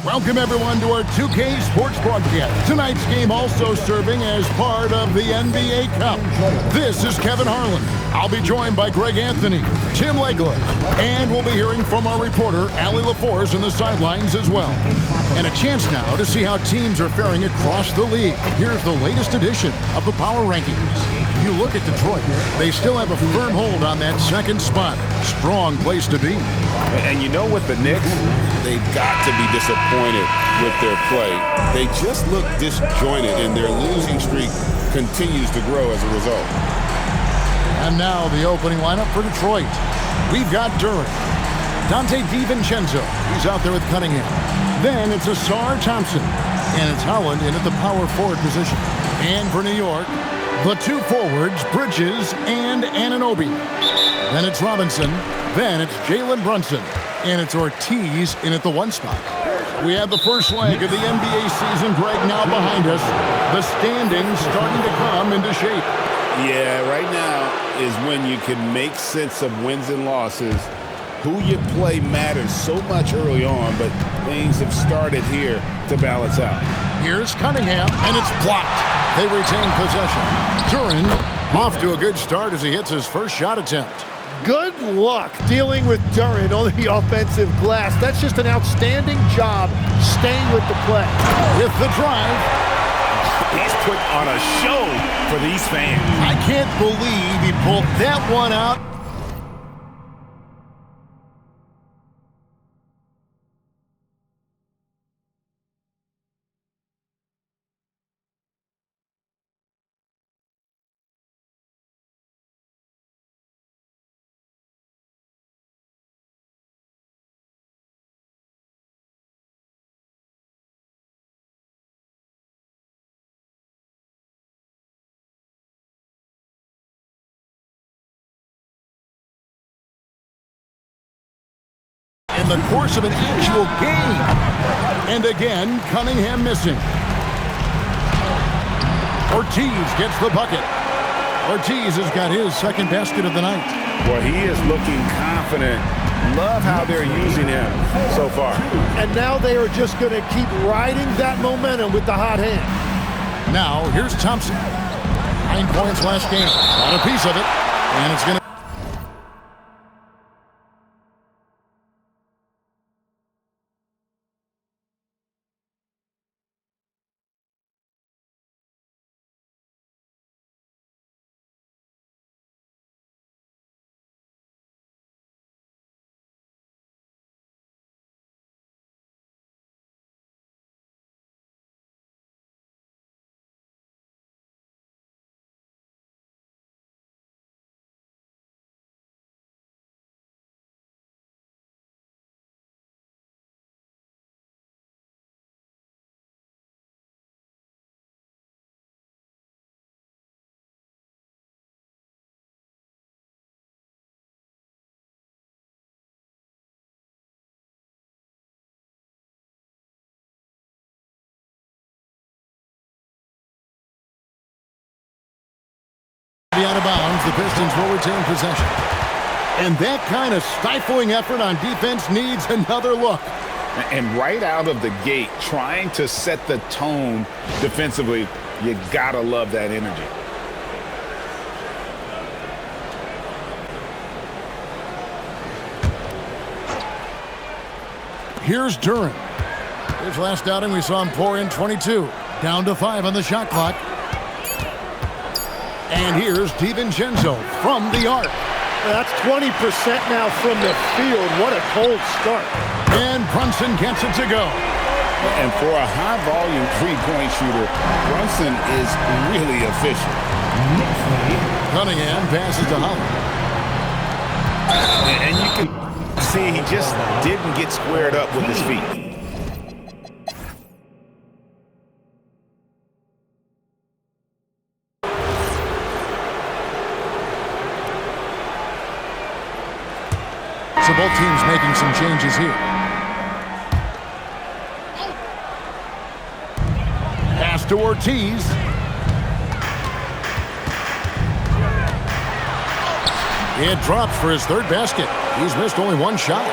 Welcome, everyone, to our 2K Sports broadcast. Tonight's game also serving as part of the NBA Cup. This is Kevin Harlan. I'll be joined by Greg Anthony, Tim Legler, and we'll be hearing from our reporter, Allie LaForce, on the sidelines as well. And a chance now to see how teams are faring across the league. Here's the latest edition of the Power Rankings. You look at Detroit, they still have a firm hold on that second spot. Strong place to be. And you know what, the Knicks, they've got to be disappointed with their play. They just look disjointed, and their losing streak continues to grow as a result. And now the opening lineup for Detroit. We've got Duren, Dante DiVincenzo. He's out there with Cunningham. Then it's Ausar Thompson. And it's Holland in at the power forward position. And for New York, the two forwards, Bridges and Anunoby. Then it's Robinson. Then it's Jalen Brunson. And it's Ortiz in at the one spot. We have the first leg of the NBA season, Greg, now behind us. The standings starting to come into shape. Yeah, right now is when you can make sense of wins and losses. Who you play matters so much early on, but things have started here to balance out. Here's Cunningham, and it's blocked. They retain possession. Duren off to a good start as he hits his first shot attempt. Good luck dealing with Duren on the offensive glass. That's just an outstanding job staying with the play. With the drive. He's put on a show for these fans. I can't believe he pulled that one out. In the course of an actual game. And again, Cunningham missing. Ortiz gets the bucket. Ortiz has got his second basket of the night. Well, he is looking confident. Love how they're using him so far. And now they are just going to keep riding that momentum with the hot hand. Now, here's Thompson. 9 points last game. Got a piece of it. And it's going to... out of bounds, the Pistons will retain possession. And that kind of stifling effort on defense needs another look. And right out of the gate, trying to set the tone defensively, you gotta love that energy. Here's Duren. His last outing, we saw him pour in 22. Down to 5 on the shot clock. And here's DiVincenzo from the arc. That's 20% now from the field. What a cold start. And Brunson gets it to go. And for a high-volume three-point shooter, Brunson is really efficient. Cunningham passes to Holland. And you can see he just didn't get squared up with his feet. So both teams making some changes here. Pass to Ortiz. It drops for his third basket. He's missed only one shot.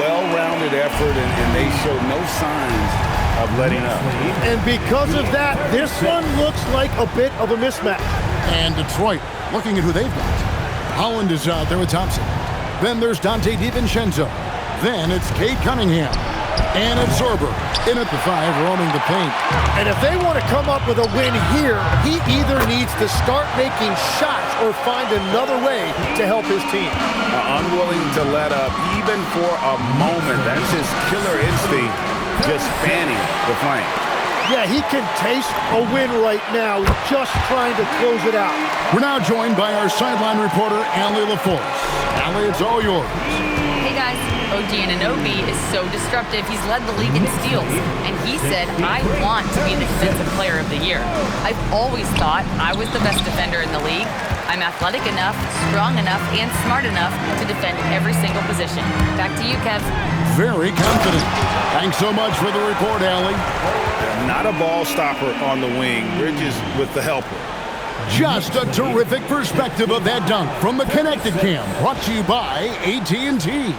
Well-rounded concerted effort, and they showed no signs of letting up. And because of that, this one looks like a bit of a mismatch. And Detroit, looking at who they've got. Holland is out there with Thompson. Then there's Donte DiVincenzo. Then it's Cade Cunningham. And it's Zorber in at the 5, roaming the paint. And if they want to come up with a win here, he either needs to start making shots or find another way to help his team. Unwilling to let up even for a moment. That's his killer instinct, just fanning the flame. Yeah, he can taste a win right now. He's just trying to close it out. We're now joined by our sideline reporter, Allie LaForce. Allie, it's all yours. Hey guys, OG Anunoby is so disruptive. He's led the league in steals, and he said, I want to be the defensive player of the year. I've always thought I was the best defender in the league. I'm athletic enough, strong enough, and smart enough to defend every single position. Back to you, Kev. Very confident. Thanks so much for the report, Allie. Not a ball stopper on the wing. Bridges with the helper. Just a terrific perspective of that dunk from the Connected Cam, brought to you by AT&T.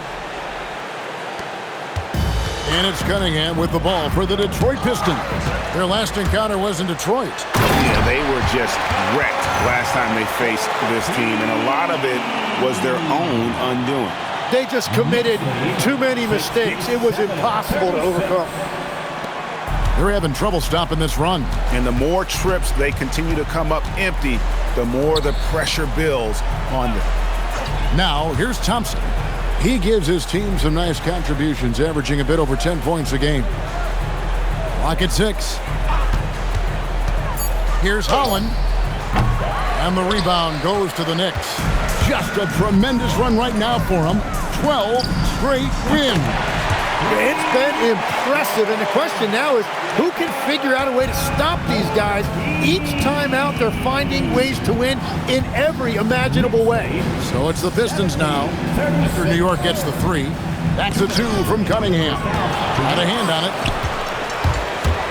And it's Cunningham with the ball for the Detroit Pistons. Their last encounter was in Detroit. Yeah, they were just wrecked last time they faced this team, and a lot of it was their own undoing. They just committed too many mistakes. It was impossible to overcome. They're having trouble stopping this run. And the more trips they continue to come up empty, the more the pressure builds on them. Now, here's Thompson. He gives his team some nice contributions, averaging a bit over 10 points a game. Clock at 6. Here's Holland. And the rebound goes to the Knicks. Just a tremendous run right now for them. 12 straight wins. It's been impressive, and the question now is who can figure out a way to stop these guys? Each time out, they're finding ways to win in every imaginable way. So it's the Pistons now. After New York gets the 3. That's a 2 from Cunningham. Had a hand on it.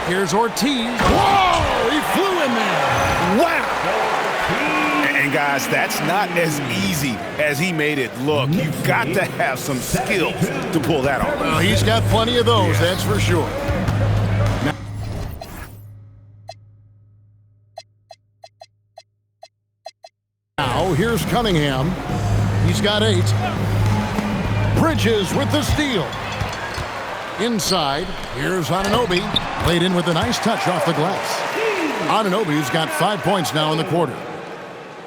Here's Ortiz. Whoa! He flew in there. Wow! And guys, that's not as easy as he made it look. You've got to have some skills to pull that off. Well, he's got plenty of those, that's for sure. Now, here's Cunningham. He's got 8. Bridges with the steal. Inside, here's Anunoby. Played in with a nice touch off the glass. Anunoby's got 5 points now in the quarter.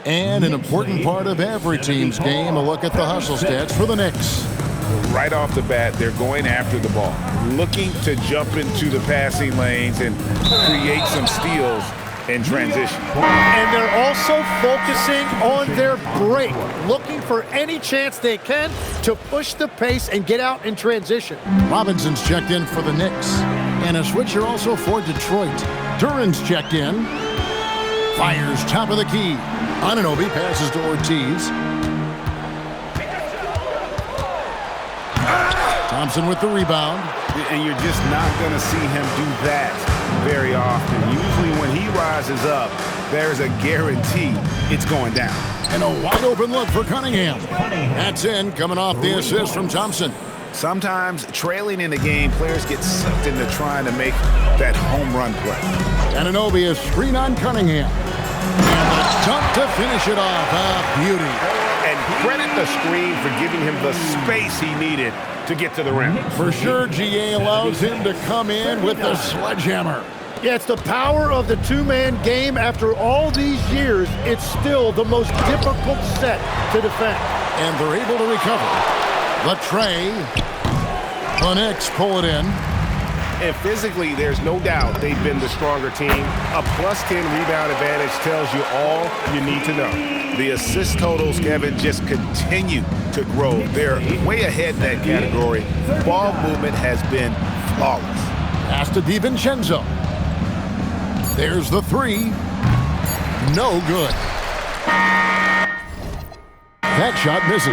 And an important part of every team's game, a look at the hustle stats for the Knicks. Right off the bat, they're going after the ball, looking to jump into the passing lanes and create some steals in transition. And they're also focusing on their break, looking for any chance they can to push the pace and get out in transition. Robinson's checked in for the Knicks. And a switcher also for Detroit. Duran's checked in. Fires top of the key. Anunoby passes to Ortiz. Thompson with the rebound. And you're just not going to see him do that very often. Usually when he rises up, there's a guarantee it's going down. And a wide open look for Cunningham. That's in, coming off the assist from Thompson. Sometimes trailing in the game, players get sucked into trying to make that home run play. Anunoby is screen on Cunningham. And the dunk to finish it off. Beauty. And credit the screen for giving him the space he needed to get to the rim. For sure, GA allows him to come in with the sledgehammer. Yeah, it's the power of the two-man game. After all these years, it's still the most difficult set to defend. And they're able to recover. The tray. The Knicks pull it in. And physically, there's no doubt they've been the stronger team. A +10 rebound advantage tells you all you need to know. The assist totals, Kevin, just continue to grow. They're way ahead in that category. Ball movement has been flawless. Pass to DiVincenzo. There's the 3. No good. That shot misses.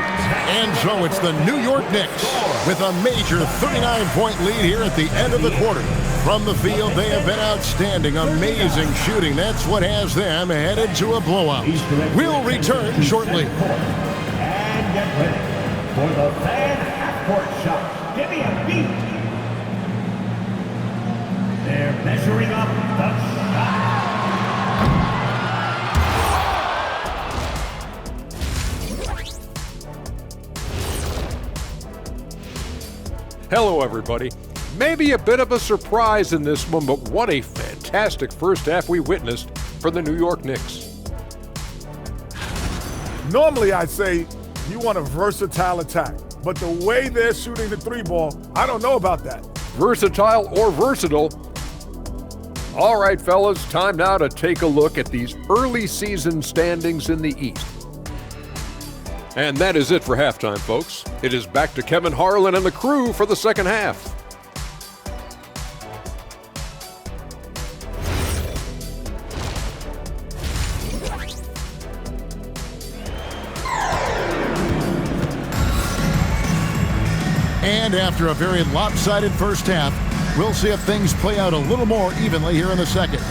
And so it's the New York Knicks with a major 39-point lead here at the end of the quarter. From the field, they have been outstanding. Amazing shooting. That's what has them headed to a blowout. We'll return shortly. And get ready for the Fan Half-Court Shot. Get Olivia B. They're measuring up the shot. Hello, everybody. Maybe a bit of a surprise in this one, but what a fantastic first half we witnessed for the New York Knicks. Normally, I'd say you want a versatile attack, but the way they're shooting the three ball, I don't know about that. Versatile or versatile? All right, fellas, time now to take a look at these early season standings in the East. And that is it for halftime, folks. It is back to Kevin Harlan and the crew for the second half. And after a very lopsided first half, we'll see if things play out a little more evenly here in the second.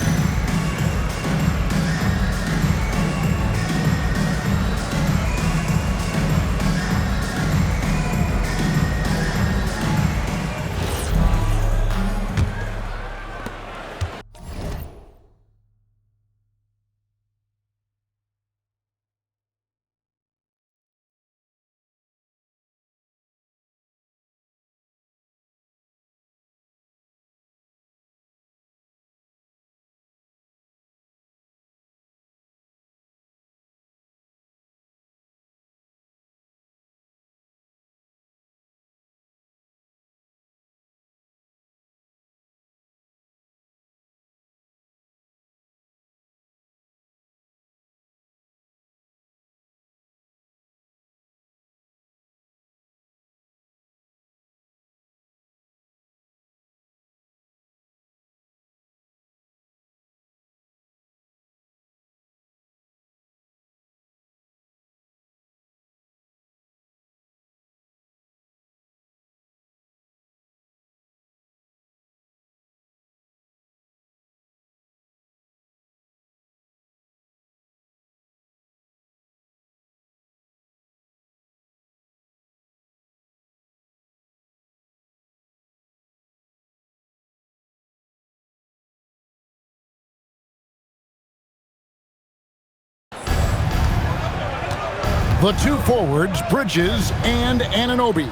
The two forwards, Bridges and Anunoby.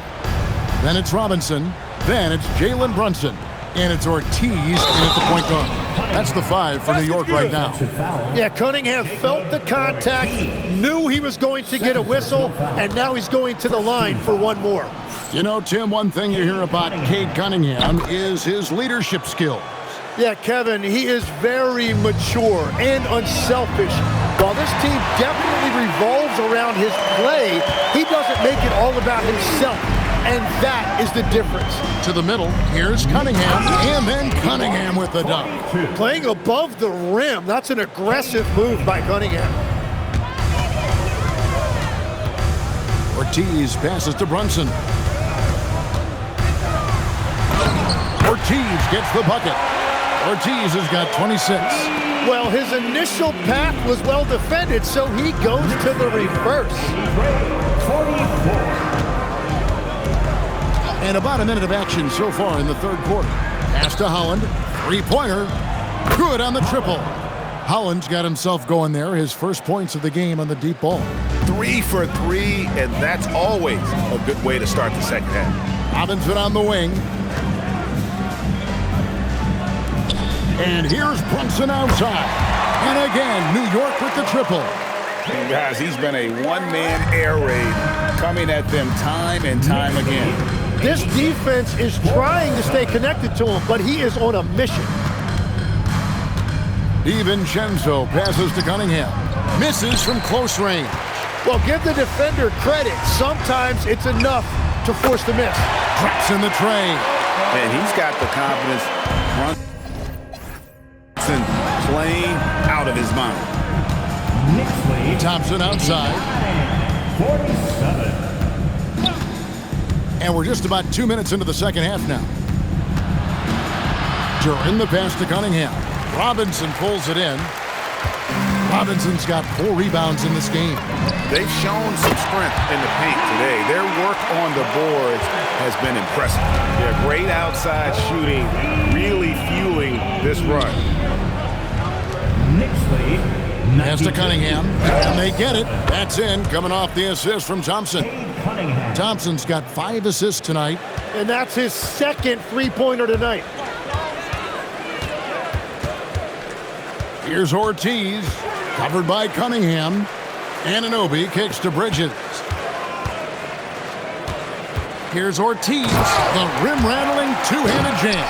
Then it's Robinson. Then it's Jalen Brunson. And it's Ortiz in at the point guard. That's the 5 for New York right now. Yeah, Cunningham felt the contact, knew he was going to get a whistle, and now he's going to the line for one more. You know, Tim, one thing you hear about Cade Cunningham is his leadership skills. Yeah, Kevin, he is very mature and unselfish. While this team definitely revolves around his play, he doesn't make it all about himself. And that is the difference. To the middle, here's Cunningham, and then Cunningham with the dunk. Playing above the rim, that's an aggressive move by Cunningham. Ortiz passes to Brunson. Ortiz gets the bucket. Ortiz has got 26. Well, his initial path was well defended, so he goes to the reverse. 44. And about a minute of action so far in the third quarter. Pass to Holland. Three-pointer. Good on the triple. Holland's got himself going there. His first points of the game on the deep ball. 3 for 3, and that's always a good way to start the second half. Robinson on the wing. And here's Brunson outside. And again, New York with the triple. Guys, he's been a one-man air raid coming at them time and time again. This defense is trying to stay connected to him, but he is on a mission. DiVincenzo passes to Cunningham. Misses from close range. Well, give the defender credit. Sometimes it's enough to force the miss. Drops in the tray. And he's got the confidence. Brunson playing out of his mind. Thompson outside. 47. And we're just about 2 minutes into the second half now. During the pass to Cunningham. Robinson pulls it in. Robinson's got 4 rebounds in this game. They've shown some strength in the paint today. Their work on the boards has been impressive. Yeah, great outside shooting, really fueling this run. Nixley, Pass to Cunningham, and they get it. That's in, coming off the assist from Thompson. Cunningham. Thompson's got 5 assists tonight. And that's his second three-pointer tonight. Here's Ortiz, covered by Cunningham. Anunoby kicks to Bridges. Here's Ortiz, the rim-rattling two-handed jam.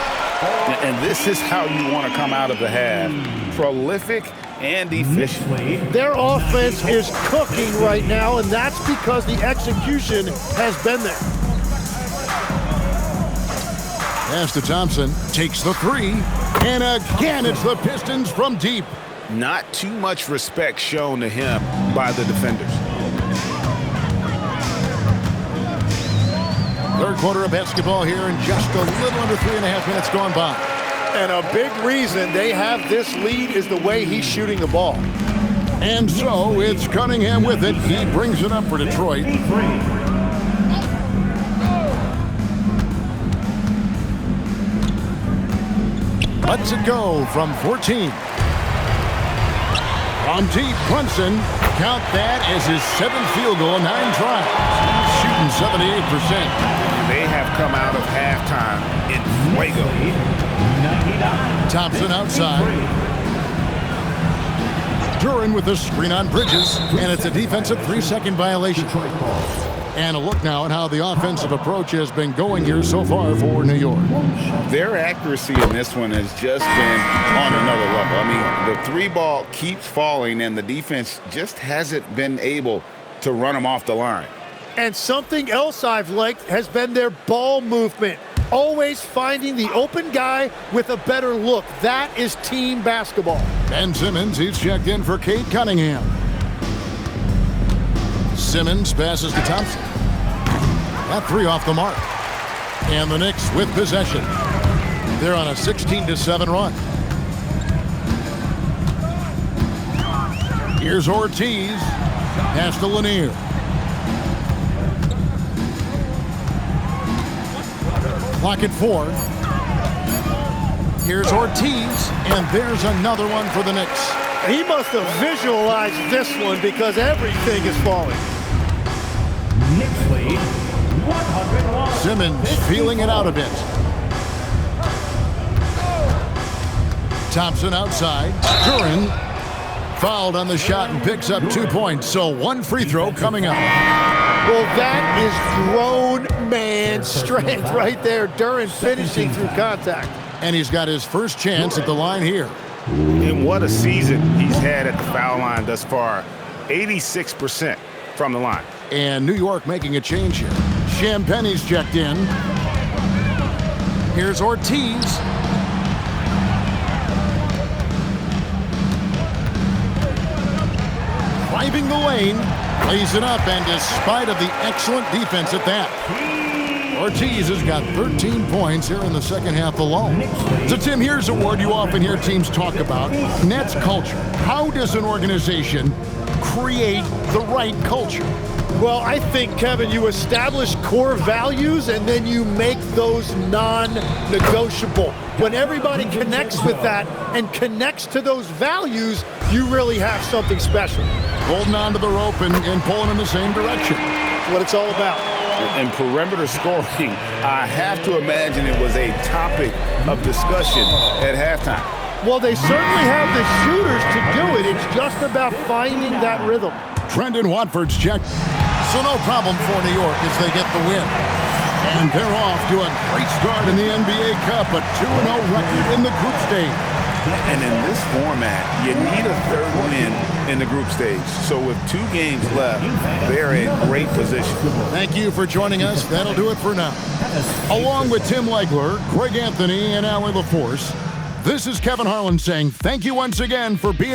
And this is how you want to come out of the half. Prolific and efficient. Their offense is cooking right now, and that's because the execution has been there. Pass to Thompson, takes the 3, and again it's the Pistons from deep. Not too much respect shown to him by the defenders. Third quarter of basketball here, and just a little under 3.5 minutes gone by. And a big reason they have this lead is the way he's shooting the ball. And so it's Cunningham with it. He brings it up for Detroit. Lets it go from 14. From deep, Brunson, count that as his 7th field goal, 9 tries. He's shooting 78%. They have come out of halftime in fuego. Thompson outside. Duran with the screen on Bridges, and it's a defensive 3-second violation. And a look now at how the offensive approach has been going here so far for New York. Their accuracy in this one has just been on another level. I mean, the 3-ball keeps falling, and the defense just hasn't been able to run them off the line. And something else I've liked has been their ball movement. Always finding the open guy with a better look. That is team basketball. Ben Simmons, he's checked in for Cade Cunningham. Simmons passes to Thompson. That 3 off the mark. And the Knicks with possession. They're on a 16-7 run. Here's Ortiz. Pass to Lanier. Clock at 4. Here's Ortiz, and there's another one for the Knicks. He must have visualized this one because everything is falling. Nixley, 101. Simmons feeling it out a bit. Thompson outside. Duran fouled on the shot and picks up 2 points. So 1 free throw coming up. Well, that is grown man strength right there. Duran finishing through contact. And he's got his first chance at the line here. And what a season he's had at the foul line thus far. 86% from the line. And New York making a change here. Champagne's checked in. Here's Ortiz. Driving the lane, lays it up, and despite of the excellent defense at that, Ortiz has got 13 points here in the second half alone. So, Tim, here's a word you often hear teams talk about, Nets culture. How does an organization create the right culture? Well, I think, Kevin, you establish core values and then you make those non-negotiable. When everybody connects with that and connects to those values, you really have something special. Holding on to the rope and pulling in the same direction. That's what it's all about. And perimeter scoring, I have to imagine it was a topic of discussion at halftime. Well, they certainly have the shooters to do it. It's just about finding that rhythm. Trendon Watford's check. So no problem for New York as they get the win. And they're off to a great start in the NBA Cup, a 2-0 record in the group stage. And in this format, you need a third win in the group stage. So with 2 games left, they're in great position. Thank you for joining us. That'll do it for now. Along with Tim Legler, Greg Anthony, and Allie LaForce, this is Kevin Harlan saying thank you once again for being